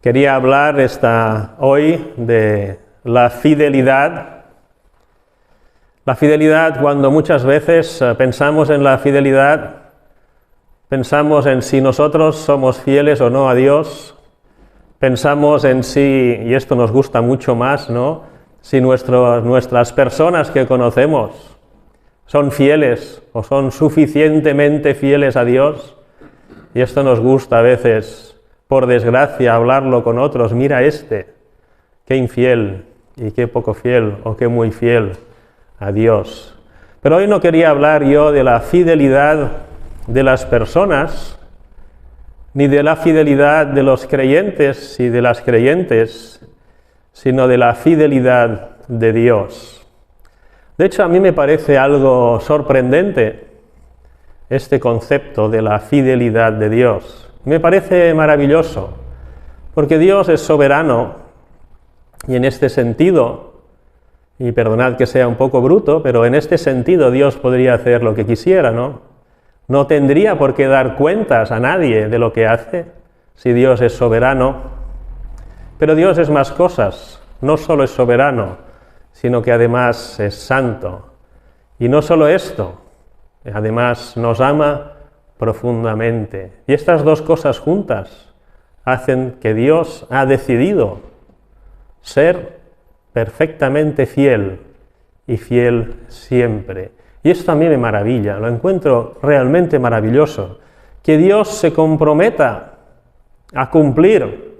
Quería hablar hoy de la fidelidad. La fidelidad, cuando muchas veces pensamos en la fidelidad, pensamos en si nosotros somos fieles o no a Dios, pensamos en si, y esto nos gusta mucho más, ¿no?, si nuestras personas que conocemos son fieles o son suficientemente fieles a Dios, y esto nos gusta a veces, por desgracia, hablarlo con otros. Mira qué infiel y qué poco fiel o qué muy fiel a Dios. Pero hoy no quería hablar yo de la fidelidad de las personas, ni de la fidelidad de los creyentes y de las creyentes, sino de la fidelidad de Dios. De hecho, a mí me parece algo sorprendente este concepto de la fidelidad de Dios. Me parece maravilloso, porque Dios es soberano, y en este sentido, y perdonad que sea un poco bruto, pero en este sentido Dios podría hacer lo que quisiera, ¿no? No tendría por qué dar cuentas a nadie de lo que hace, si Dios es soberano. Pero Dios es más cosas, no solo es soberano, sino que además es santo. Y no solo esto, además nos ama profundamente. Y estas dos cosas juntas hacen que Dios ha decidido ser perfectamente fiel y fiel siempre. Y esto a mí me maravilla, lo encuentro realmente maravilloso, que Dios se comprometa a cumplir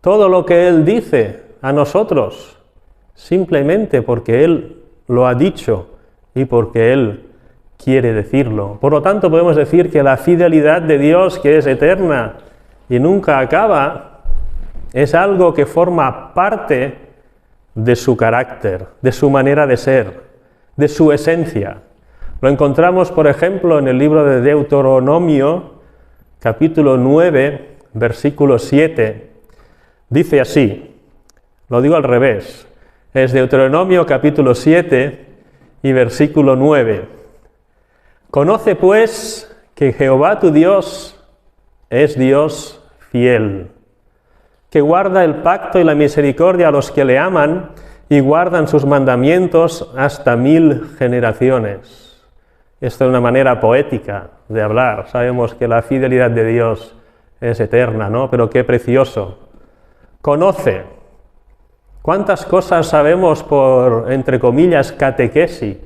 todo lo que Él dice a nosotros, simplemente porque Él lo ha dicho y porque Él quiere decirlo. Por lo tanto, podemos decir que la fidelidad de Dios, que es eterna y nunca acaba, es algo que forma parte de su carácter, de su manera de ser, de su esencia. Lo encontramos, por ejemplo, en el libro de Deuteronomio, capítulo 9, versículo 7. Dice así, lo digo al revés, es Deuteronomio capítulo 7 y versículo 9. Conoce pues que Jehová tu Dios es Dios fiel, que guarda el pacto y la misericordia a los que le aman y guardan sus mandamientos hasta 1000 generaciones. Esto es una manera poética de hablar. Sabemos que la fidelidad de Dios es eterna, ¿no? Pero qué precioso. Conoce. ¿Cuántas cosas sabemos por, entre comillas, catequesis?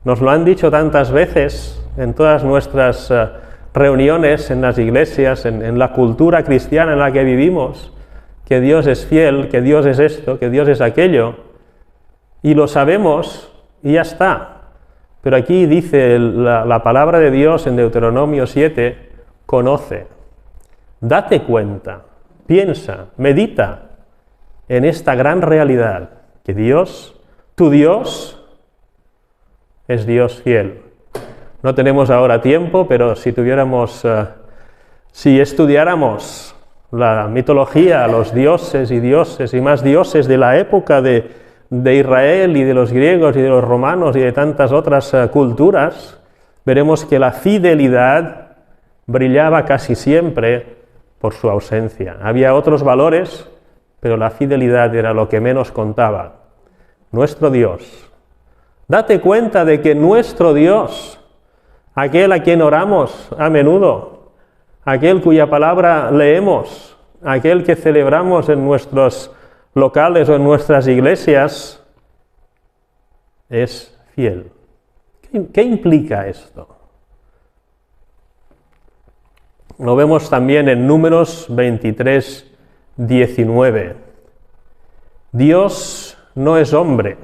Nos lo han dicho tantas veces en todas nuestras reuniones en las iglesias, en la cultura cristiana en la que vivimos, que Dios es fiel, que Dios es esto, que Dios es aquello, y lo sabemos y ya está. Pero aquí dice la palabra de Dios en Deuteronomio 7, conoce, date cuenta, piensa, medita en esta gran realidad, que Dios, tu Dios, es Dios fiel. No tenemos ahora tiempo, pero si estudiáramos la mitología, los dioses y más dioses de la época de Israel y de los griegos y de los romanos y de tantas otras culturas, veremos que la fidelidad brillaba casi siempre por su ausencia. Había otros valores, pero la fidelidad era lo que menos contaba. Nuestro Dios. Date cuenta de que nuestro Dios, aquel a quien oramos a menudo, aquel cuya palabra leemos, aquel que celebramos en nuestros locales o en nuestras iglesias, es fiel. ¿Qué implica esto? Lo vemos también en Números 23, 19. Dios no es hombre.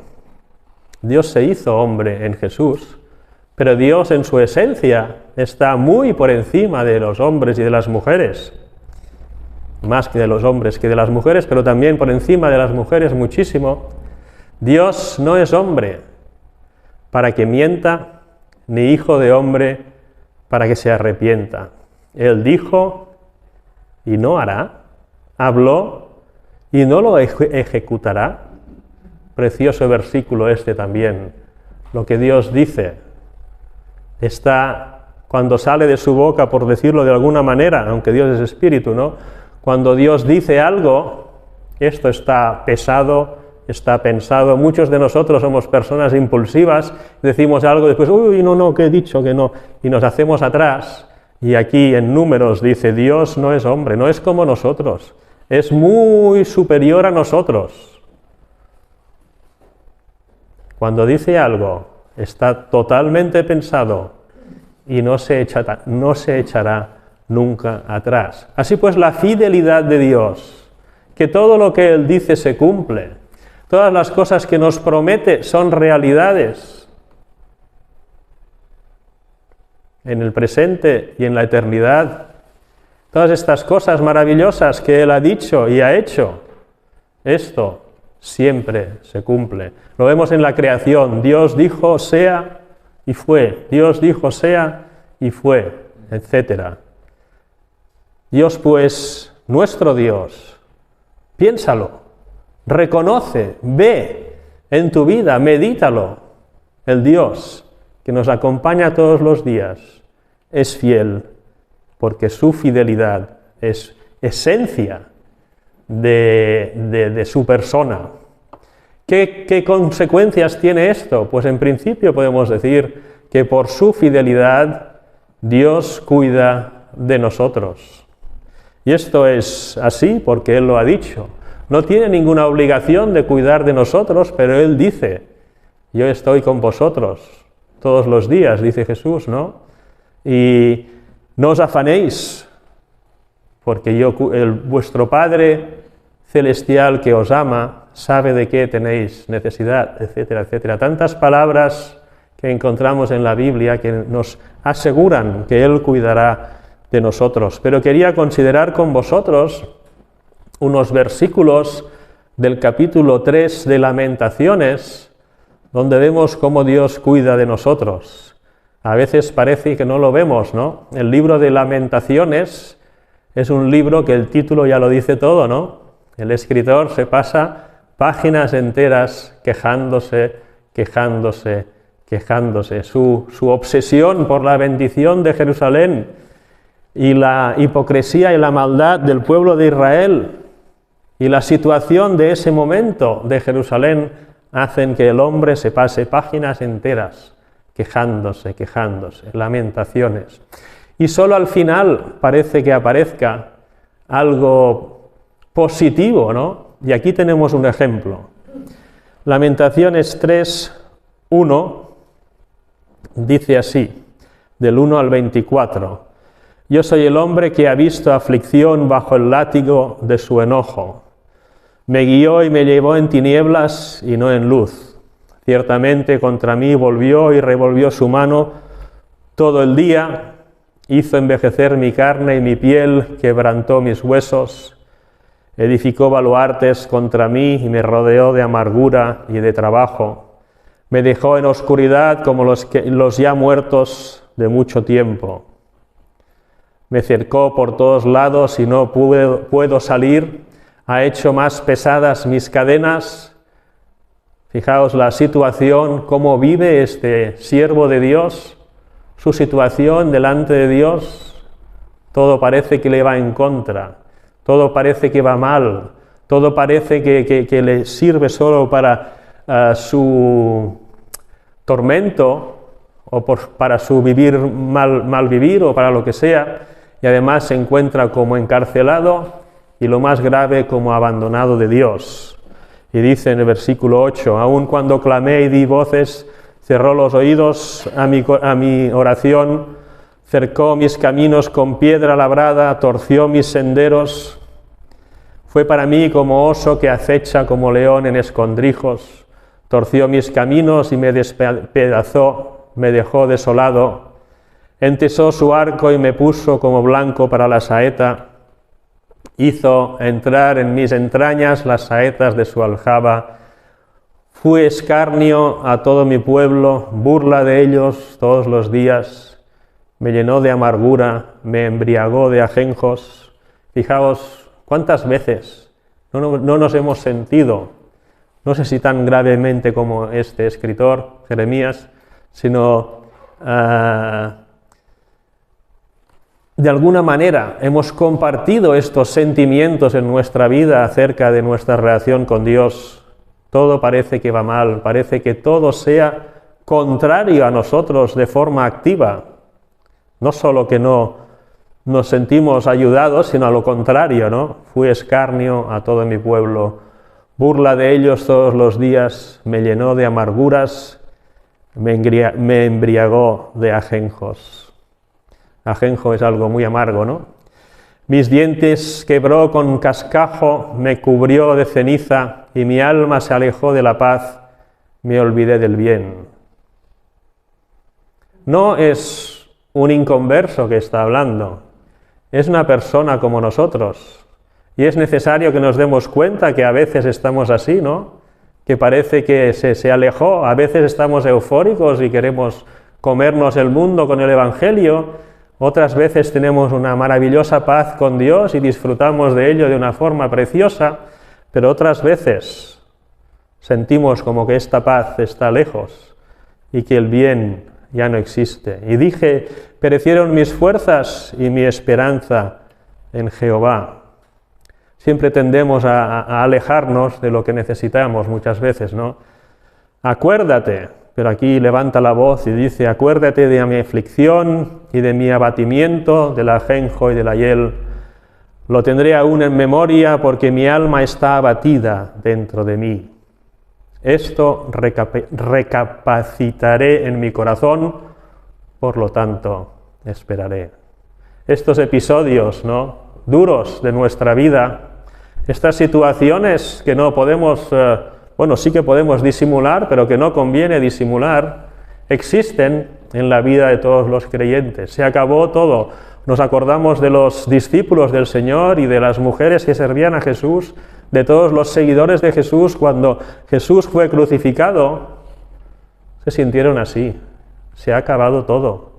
Dios se hizo hombre en Jesús, pero Dios en su esencia está muy por encima de los hombres y de las mujeres. Más que de los hombres que de las mujeres, pero también por encima de las mujeres muchísimo. Dios no es hombre para que mienta, ni hijo de hombre para que se arrepienta. Él dijo y no hará, habló y no lo ejecutará. Precioso versículo este también. Lo que Dios dice está cuando sale de su boca, por decirlo de alguna manera, aunque Dios es espíritu, ¿no? Cuando Dios dice algo, esto está pesado, está pensado. Muchos de nosotros somos personas impulsivas, decimos algo y después, uy, no, que he dicho que no, y nos hacemos atrás. Y aquí en Números dice, Dios no es hombre, no es como nosotros, es muy superior a nosotros. Cuando dice algo, está totalmente pensado y no se echará nunca atrás. Así pues, la fidelidad de Dios, que todo lo que Él dice se cumple, todas las cosas que nos promete son realidades en el presente y en la eternidad. Todas estas cosas maravillosas que Él ha dicho y ha hecho, esto siempre se cumple. Lo vemos en la creación. Dios dijo sea y fue. Dios dijo sea y fue, etc. Dios pues, nuestro Dios, piénsalo, reconoce, ve en tu vida, medítalo. El Dios que nos acompaña todos los días es fiel, porque su fidelidad es esencia de su persona. ¿Qué consecuencias tiene esto? Pues en principio podemos decir que por su fidelidad Dios cuida de nosotros. Y esto es así porque Él lo ha dicho. No tiene ninguna obligación de cuidar de nosotros, pero Él dice, yo estoy con vosotros todos los días, dice Jesús, ¿no? Y no os afanéis, porque vuestro Padre celestial que os ama sabe de qué tenéis necesidad, etcétera, etcétera. Tantas palabras que encontramos en la Biblia que nos aseguran que Él cuidará de nosotros. Pero quería considerar con vosotros unos versículos del capítulo 3 de Lamentaciones, donde vemos cómo Dios cuida de nosotros. A veces parece que no lo vemos, ¿no? El libro de Lamentaciones es un libro que el título ya lo dice todo, ¿no? El escritor se pasa páginas enteras quejándose. Su obsesión por la bendición de Jerusalén y la hipocresía y la maldad del pueblo de Israel y la situación de ese momento de Jerusalén hacen que el hombre se pase páginas enteras quejándose, lamentaciones. Y solo al final parece que aparezca algo positivo, ¿no? Y aquí tenemos un ejemplo. Lamentaciones 3:1 dice así, del 1 al 24. Yo soy el hombre que ha visto aflicción bajo el látigo de su enojo. Me guió y me llevó en tinieblas y no en luz. Ciertamente contra mí volvió y revolvió su mano todo el día, hizo envejecer mi carne y mi piel, quebrantó mis huesos, edificó baluartes contra mí y me rodeó de amargura y de trabajo. Me dejó en oscuridad como los ya muertos de mucho tiempo. Me cercó por todos lados y no puedo salir. Ha hecho más pesadas mis cadenas. Fijaos la situación, cómo vive este siervo de Dios, su situación delante de Dios. Todo parece que le va en contra, todo parece que va mal, todo parece que le sirve solo para su tormento o para su mal vivir o para lo que sea, y además se encuentra como encarcelado y lo más grave, como abandonado de Dios. Y dice en el versículo 8, aun cuando clamé y di voces, cerró los oídos a mi oración, cercó mis caminos con piedra labrada, torció mis senderos. Fue para mí como oso que acecha, como león en escondrijos. Torció mis caminos y me despedazó, me dejó desolado. Entesó su arco y me puso como blanco para la saeta. Hizo entrar en mis entrañas las saetas de su aljaba. Fui escarnio a todo mi pueblo, burla de ellos todos los días. Me llenó de amargura, me embriagó de ajenjos. Fijaos cuántas veces no nos hemos sentido, no sé si tan gravemente como este escritor, Jeremías, sino de alguna manera hemos compartido estos sentimientos en nuestra vida acerca de nuestra relación con Dios, todo parece que va mal, parece que todo sea contrario a nosotros de forma activa. No solo que no nos sentimos ayudados, sino a lo contrario, ¿no? Fui escarnio a todo mi pueblo, burla de ellos todos los días, me llenó de amarguras, me embriagó de ajenjos. Ajenjo es algo muy amargo, ¿no? Mis dientes quebró con cascajo, me cubrió de ceniza, y mi alma se alejó de la paz, me olvidé del bien. No es un inconverso que está hablando, es una persona como nosotros. Y es necesario que nos demos cuenta que a veces estamos así, ¿no? Que parece que se alejó, a veces estamos eufóricos y queremos comernos el mundo con el Evangelio, otras veces tenemos una maravillosa paz con Dios y disfrutamos de ello de una forma preciosa, pero otras veces sentimos como que esta paz está lejos y que el bien ya no existe. Y dije, perecieron mis fuerzas y mi esperanza en Jehová. Siempre tendemos a alejarnos de lo que necesitamos muchas veces, ¿no? Acuérdate, pero aquí levanta la voz y dice, acuérdate de mi aflicción y de mi abatimiento, del ajenjo y del hiel. Lo tendré aún en memoria porque mi alma está abatida dentro de mí. Esto recapacitaré en mi corazón, por lo tanto esperaré. Estos episodios, ¿no?, duros de nuestra vida, estas situaciones que no podemos, sí que podemos disimular, pero que no conviene disimular, existen en la vida de todos los creyentes. Se acabó todo. Nos acordamos de los discípulos del Señor y de las mujeres que servían a Jesús, de todos los seguidores de Jesús cuando Jesús fue crucificado. Se sintieron así. Se ha acabado todo.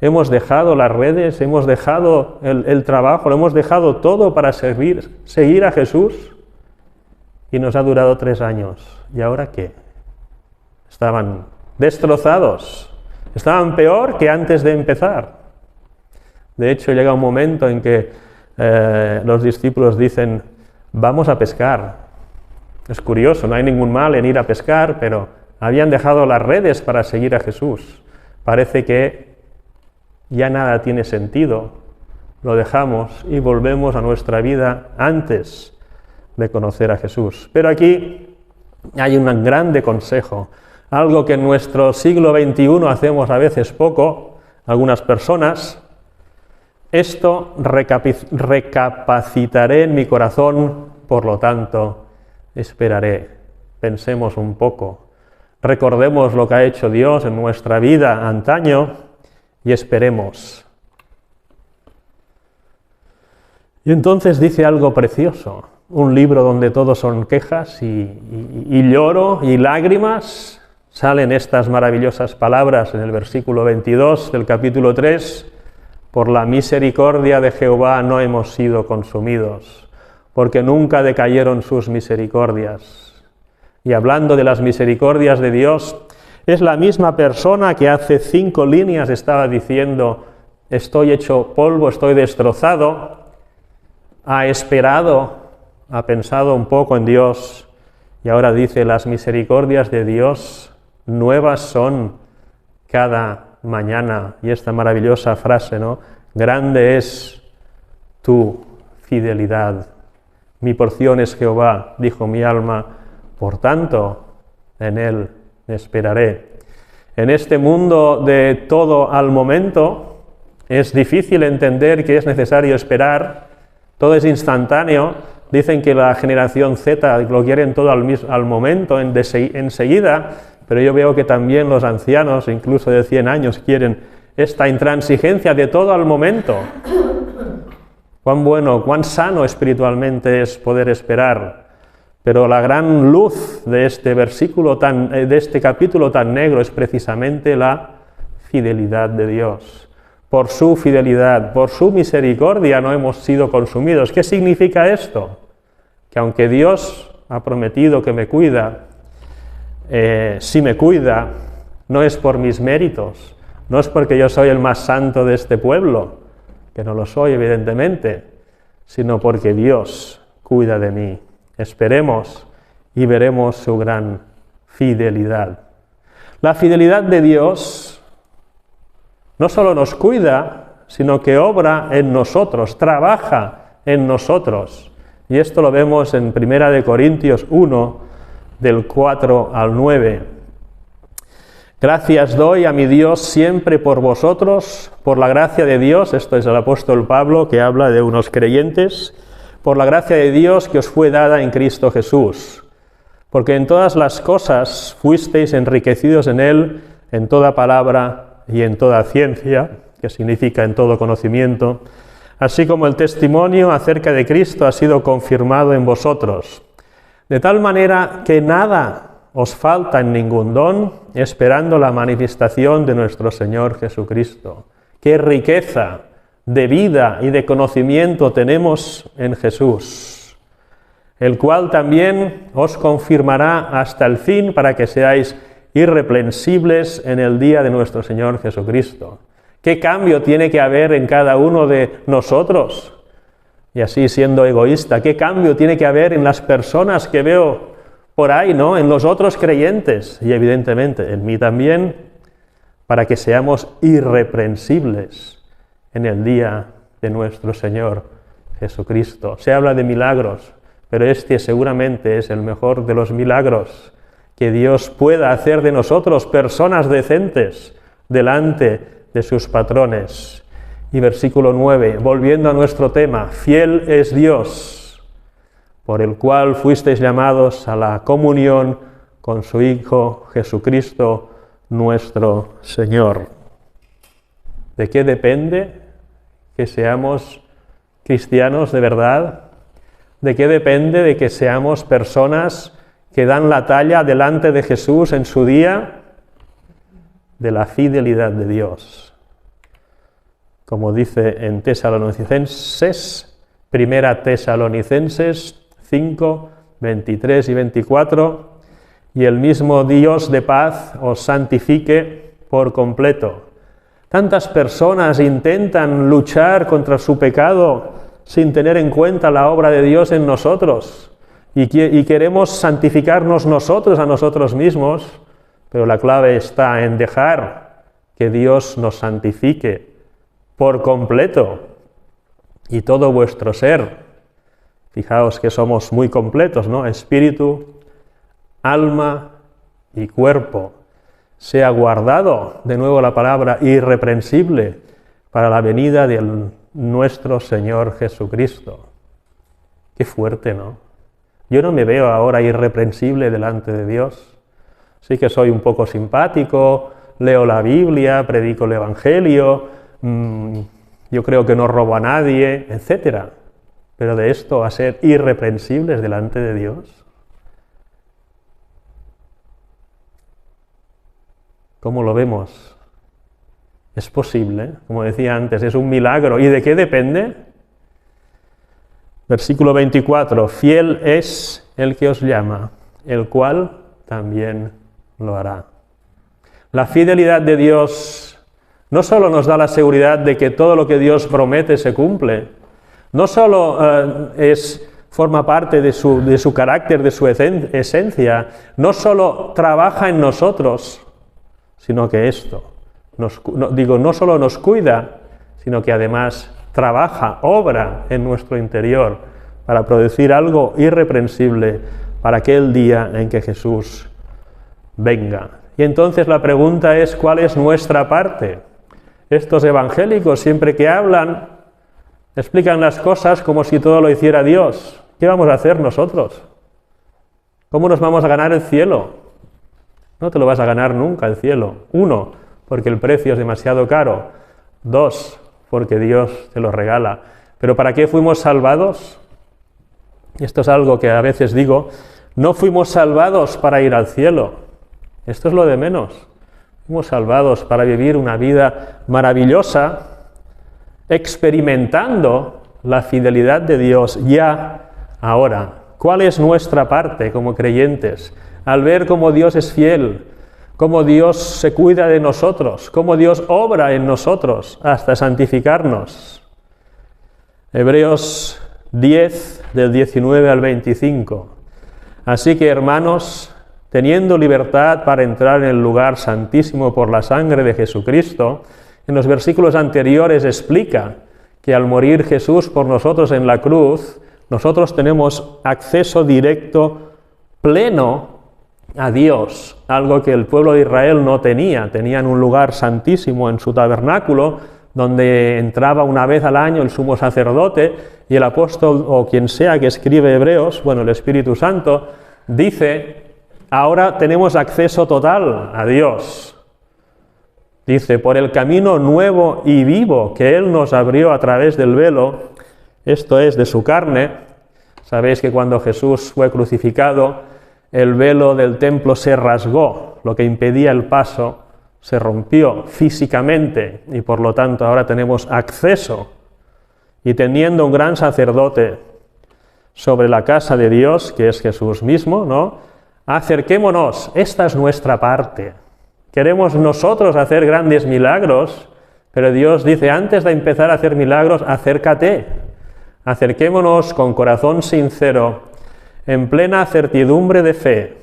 Hemos dejado las redes, hemos dejado el trabajo, lo hemos dejado todo para seguir a Jesús y nos ha durado 3 años. ¿Y ahora qué? Estaban destrozados, estaban peor que antes de empezar. De hecho, llega un momento en que los discípulos dicen, vamos a pescar. Es curioso, no hay ningún mal en ir a pescar, pero habían dejado las redes para seguir a Jesús. Parece que ya nada tiene sentido, lo dejamos y volvemos a nuestra vida antes de conocer a Jesús. Pero aquí hay un grande consejo, algo que en nuestro siglo XXI hacemos a veces poco, algunas personas. Esto recapacitaré en mi corazón, por lo tanto esperaré. Pensemos un poco, recordemos lo que ha hecho Dios en nuestra vida antaño, y esperemos. Y entonces dice algo precioso, un libro donde todo son quejas y lloro y lágrimas, salen estas maravillosas palabras en el versículo 22 del capítulo 3, por la misericordia de Jehová no hemos sido consumidos, porque nunca decayeron sus misericordias. Y hablando de las misericordias de Dios, es la misma persona que hace 5 líneas estaba diciendo, estoy hecho polvo, estoy destrozado, ha esperado, ha pensado un poco en Dios, y ahora dice, las misericordias de Dios nuevas son cada mañana. Y esta maravillosa frase, ¿no? Grande es tu fidelidad. Mi porción es Jehová, dijo mi alma, por tanto, en él esperaré. En este mundo de todo al momento, es difícil entender que es necesario esperar, todo es instantáneo. Dicen que la generación Z lo quieren todo al momento, enseguida, pero yo veo que también los ancianos, incluso de 100 años, quieren esta intransigencia de todo al momento. Cuán bueno, cuán sano espiritualmente es poder esperar. Pero la gran luz de este de este capítulo tan negro es precisamente la fidelidad de Dios. Por su fidelidad, por su misericordia no hemos sido consumidos. ¿Qué significa esto? Que aunque Dios ha prometido que me cuida, si me cuida, no es por mis méritos, no es porque yo soy el más santo de este pueblo, que no lo soy evidentemente, sino porque Dios cuida de mí. Esperemos y veremos su gran fidelidad. La fidelidad de Dios no solo nos cuida, sino que obra en nosotros, trabaja en nosotros. Y esto lo vemos en 1 Corintios 1, del 4 al 9. Gracias doy a mi Dios siempre por vosotros, por la gracia de Dios, esto es el apóstol Pablo que habla de unos creyentes, por la gracia de Dios que os fue dada en Cristo Jesús, porque en todas las cosas fuisteis enriquecidos en Él, en toda palabra y en toda ciencia, que significa en todo conocimiento, así como el testimonio acerca de Cristo ha sido confirmado en vosotros, de tal manera que nada os falta en ningún don, esperando la manifestación de nuestro Señor Jesucristo. ¡Qué riqueza de vida y de conocimiento tenemos en Jesús! El cual también os confirmará hasta el fin para que seáis irreprensibles en el día de nuestro Señor Jesucristo. ¿Qué cambio tiene que haber en cada uno de nosotros? Y así siendo egoísta, ¿qué cambio tiene que haber en las personas que veo por ahí, ¿no? En los otros creyentes y evidentemente en mí también, para que seamos irreprensibles en el día de nuestro Señor Jesucristo. Se habla de milagros, pero este seguramente es el mejor de los milagros, que Dios pueda hacer de nosotros personas decentes delante de sus patrones. Y versículo 9, volviendo a nuestro tema, fiel es Dios, por el cual fuisteis llamados a la comunión con su Hijo Jesucristo, nuestro Señor. ¿De qué depende que seamos cristianos de verdad? ¿De qué depende de que seamos personas que dan la talla delante de Jesús en su día? De la fidelidad de Dios. Como dice en Tesalonicenses, 1 Tesalonicenses 5, 23 y 24, y el mismo Dios de paz os santifique por completo. Tantas personas intentan luchar contra su pecado sin tener en cuenta la obra de Dios en nosotros, y queremos santificarnos nosotros a nosotros mismos, pero la clave está en dejar que Dios nos santifique por completo y todo vuestro ser. Fijaos que somos muy completos, ¿no? Espíritu, alma y cuerpo. Sea guardado, de nuevo la palabra, irreprensible para la venida de nuestro Señor Jesucristo. Qué fuerte, ¿no? Yo no me veo ahora irreprensible delante de Dios. Sí que soy un poco simpático, leo la Biblia, predico el Evangelio, yo creo que no robo a nadie, etcétera. Pero de esto a ser irreprensibles delante de Dios. ¿Cómo lo vemos? Es posible, como decía antes, es un milagro. ¿Y de qué depende? Versículo 24, fiel es el que os llama, el cual también lo hará. La fidelidad de Dios no solo nos da la seguridad de que todo lo que Dios promete se cumple, no solo forma parte de su carácter, de su esencia, no solo trabaja en nosotros, sino que esto, no solo nos cuida, sino que además trabaja, obra en nuestro interior para producir algo irreprensible para aquel día en que Jesús venga. Y entonces la pregunta es, ¿cuál es nuestra parte? Estos evangélicos, siempre que hablan, explican las cosas como si todo lo hiciera Dios. ¿Qué vamos a hacer nosotros? ¿Cómo nos vamos a ganar el cielo? No te lo vas a ganar nunca el cielo. 1, porque el precio es demasiado caro. 2, porque Dios te lo regala. ¿Pero para qué fuimos salvados? Esto es algo que a veces digo, no fuimos salvados para ir al cielo. Esto es lo de menos. Fuimos salvados para vivir una vida maravillosa, experimentando la fidelidad de Dios ya, ahora. ¿Cuál es nuestra parte como creyentes? Al ver cómo Dios es fiel, cómo Dios se cuida de nosotros, cómo Dios obra en nosotros hasta santificarnos. Hebreos 10, del 19 al 25. Así que, hermanos, teniendo libertad para entrar en el lugar santísimo por la sangre de Jesucristo, en los versículos anteriores explica que al morir Jesús por nosotros en la cruz, nosotros tenemos acceso directo, pleno, a Dios, algo que el pueblo de Israel no tenía. Tenían un lugar santísimo en su tabernáculo, donde entraba una vez al año el sumo sacerdote, y el apóstol o quien sea que escribe Hebreos, bueno, el Espíritu Santo, dice, ahora tenemos acceso total a Dios. Dice, por el camino nuevo y vivo que Él nos abrió a través del velo, esto es, de su carne. Sabéis que cuando Jesús fue crucificado, el velo del templo se rasgó, lo que impedía el paso se rompió físicamente, y por lo tanto ahora tenemos acceso. Y teniendo un gran sacerdote sobre la casa de Dios, que es Jesús mismo, ¿no? Acerquémonos, esta es nuestra parte. Queremos nosotros hacer grandes milagros, pero Dios dice, antes de empezar a hacer milagros, acércate. Acerquémonos con corazón sincero, en plena certidumbre de fe,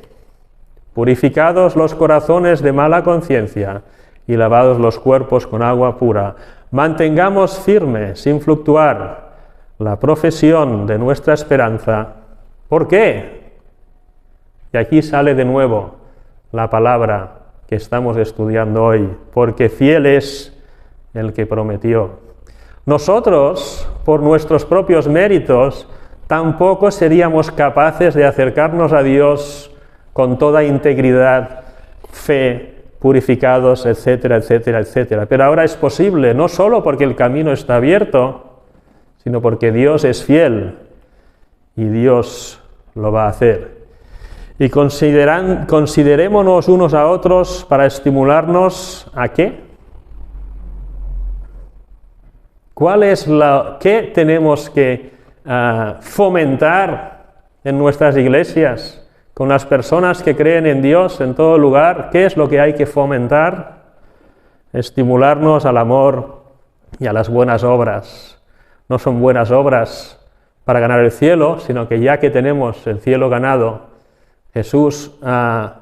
purificados los corazones de mala conciencia y lavados los cuerpos con agua pura. Mantengamos firme, sin fluctuar, la profesión de nuestra esperanza. ¿Por qué? Y aquí sale de nuevo la palabra que estamos estudiando hoy, porque fiel es el que prometió. Nosotros, por nuestros propios méritos, tampoco seríamos capaces de acercarnos a Dios con toda integridad, fe, purificados, etcétera, etcétera, etcétera. Pero ahora es posible, no solo porque el camino está abierto, sino porque Dios es fiel y Dios lo va a hacer. Y considerémonos unos a otros para estimularnos ¿a qué? ¿Qué tenemos que fomentar en nuestras iglesias, con las personas que creen en Dios en todo lugar? ¿Qué es lo que hay que fomentar? Estimularnos al amor y a las buenas obras. No son buenas obras para ganar el cielo, sino que ya que tenemos el cielo ganado, Jesús ha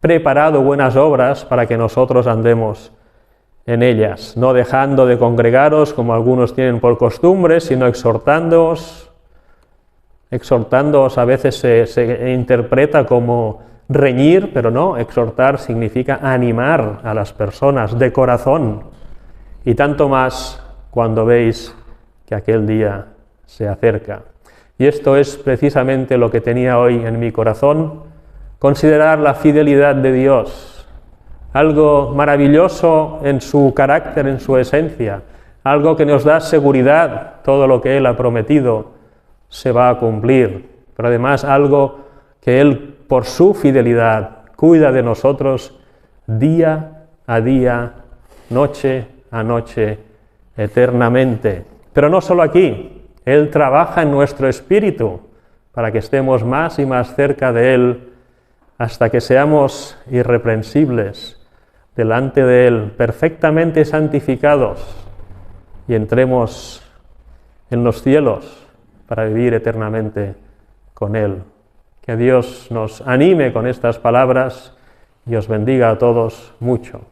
preparado buenas obras para que nosotros andemos en ellas, no dejando de congregaros como algunos tienen por costumbre, sino exhortándoos. Exhortándoos a veces se interpreta como reñir, pero no, exhortar significa animar a las personas de corazón, y tanto más cuando veis que aquel día se acerca. Y esto es precisamente lo que tenía hoy en mi corazón, considerar la fidelidad de Dios, algo maravilloso en su carácter, en su esencia, algo que nos da seguridad, todo lo que Él ha prometido se va a cumplir, pero además algo que Él, por su fidelidad, cuida de nosotros día a día, noche a noche, eternamente. Pero no solo aquí, Él trabaja en nuestro espíritu para que estemos más y más cerca de Él, hasta que seamos irreprensibles delante de Él, perfectamente santificados, y entremos en los cielos para vivir eternamente con Él. Que Dios nos anime con estas palabras y os bendiga a todos mucho.